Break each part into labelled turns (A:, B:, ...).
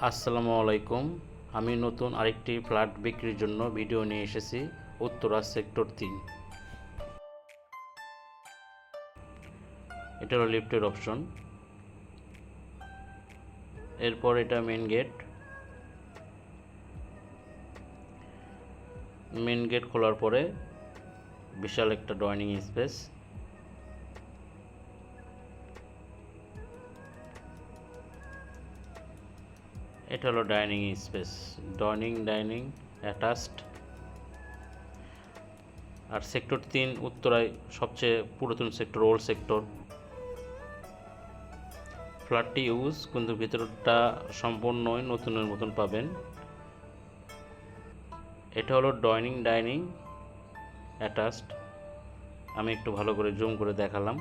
A: আসসালামু আলাইকুম। আমি নতুন আরেকটি ফ্ল্যাট বিক্রির জন্য ভিডিও নিয়ে এসেছি উত্তরা সেক্টর 3। এটা হলো লিফটের অপশন। এরপর এটা মেন গেট। মেন গেট খোলার পরে বিশাল একটা ডাইনিং স্পেস। এটা হলো ডাইনিং স্পেস, ডাইনিং অ্যাটাচড। আর সেক্টর 3 উত্তরায় সবচেয়ে পুরাতন সেক্টর, ওল্ড সেক্টর। ফ্ল্যাটটি ইউজ, কিন্তু ভিতরটা সম্পূর্ণই নতুনের মতন পাবেন। এটা হলো ডাইনিং অ্যাটাচড। আমি একটু ভালো করে জুম করে দেখালাম।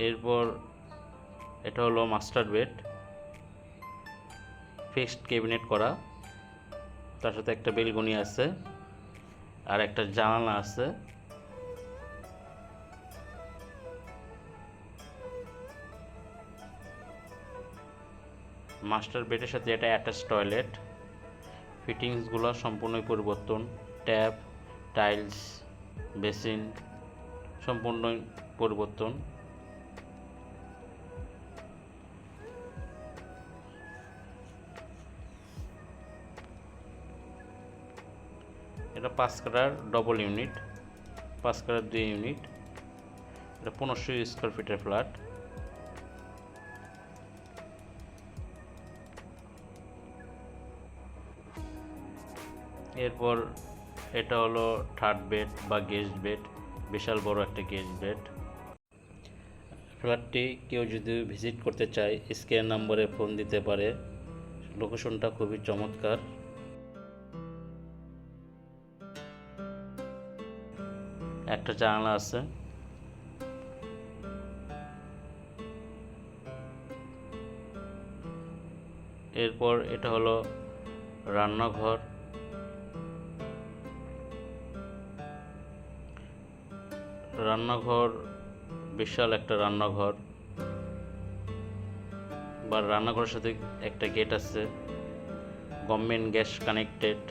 A: এরপর এটা হলো মাস্টার বেড, ফিক্সড ক্যাবিনেট করা, তার সাথে একটা বেলকনি আছে আর একটা জানালা আছে। মাস্টার বেডের সাথে এটা অ্যাটাচ টয়লেট। ফিটিংসগুলো সম্পূর্ণই পরিবর্তন। ট্যাপ, টাইলস, বেসিন সম্পূর্ণই পরিবর্তন। এটা 5 কাঠার ডবল ইউনিট, 5 কাঠার 2 ইউনিট। এটা 1500 স্কোয়ার ফিটের ফ্ল্যাট। এরপর এটা হলো থার্ড বেড বা গেস্ট বেড, বিশাল বড় একটা গেস্ট বেড। ফ্ল্যাটটি কেউ যদি ভিজিট করতে চায় স্ক্যান নম্বরে ফোন দিতে পারে। লোকেশনটা খুবই চমৎকার। একটা জানালা আছে। এরপর এটা হলো রান্নাঘর। বিশাল একটা রান্নাঘর, বা রান্নাঘরের সাথে একটা গেট আছে। Government gas connected.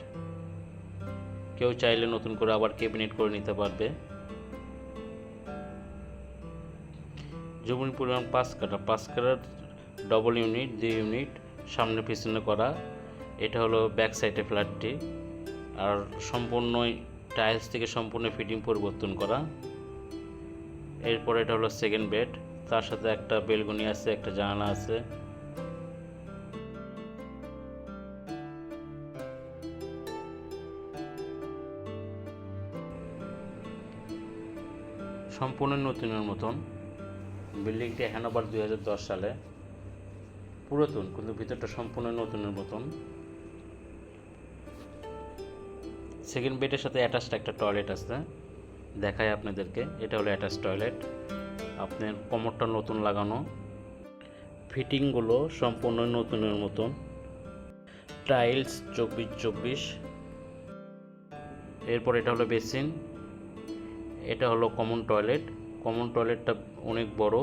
A: কেউ চাইলে নতুন করে আবার ক্যাবিনেট করে নিতে পারবে। জমির পরিমাণ 5 কাঠা, 5 কাঠার ডবল ইউনিট, 2 ইউনিট, সামনে পিছনে করা। এটা হলো ব্যাক সাইডে ফ্ল্যাটটি। আর সম্পূর্ণই টাইলস থেকে সম্পূর্ণ ফিটিং পরিবর্তন করা। এরপর এটা হলো সেকেন্ড বেড, তার সাথে একটা বেলকনি আছে, একটা জানালা আছে। সম্পূর্ণ নতুনের মতন। বিল্ডিংটি হ্যানোভার 2010 সালে, পুরাতন কিন্তু ভিতরটা সম্পূর্ণ নতুনের মতন। সেকেন্ড বেডের সাথে অ্যাটাচড একটা টয়লেট আছে, দেখায় আপনাদেরকে। এটা হলো অ্যাটাচ টয়লেট। আপনার কমোডটা নতুন লাগানো, ফিটিংগুলো সম্পূর্ণ নতুনের মতন। টাইলস 24/24। এরপর এটা হলো বেসিন। এটা হলো কমন টয়লেটটা অনেক বড়।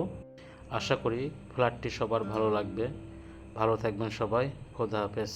A: আশা করি ফ্ল্যাটটি সবার ভালো লাগবে। ভালো থাকবেন সবাই। খোদা হাফেজ।